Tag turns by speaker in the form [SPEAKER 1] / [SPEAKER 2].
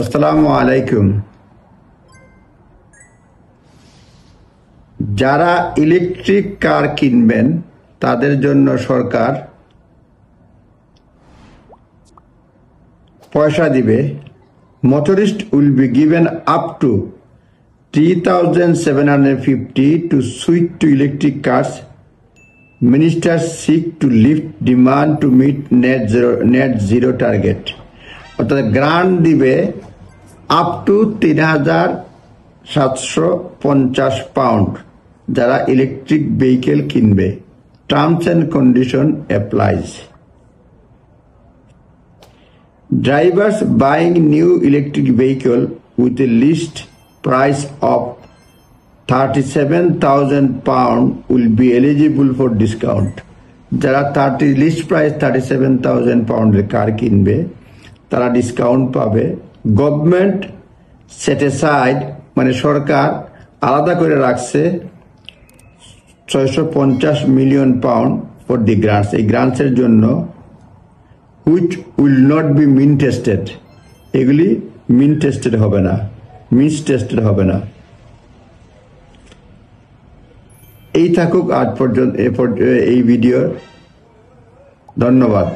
[SPEAKER 1] আসসালামু আলাইকুম। যারা ইলেকট্রিক কার কিনবেন তাদের জন্য সরকার পয়সা দিবে। Motorists will be given up to 3,750 to switch to electric cars. Ministers seek to lift demand to meet net zero target. অর্থাৎ গ্রান্ট দিবে আপ টু 3,750 পাউন্ড যারা ইলেকট্রিক ভেহিকেল কিনবে। Terms and condition applies. Drivers buying new electric vehicle with a list price of £37,000 will be eligible for discount. যারা list price £37,000 কার কিনবে তারা discount পাবে। Government set aside মানে সরকার আলাদা করে রাখছে 650 million pound for the grants. এই গ্রান্টসের জন্য which will not be mean tested, এগুলি মিন টেস্টেড হবে না, মিস টেস্টেড হবে না। এই থাকুক আজ পর্যন্ত এই ভিডিও। ধন্যবাদ।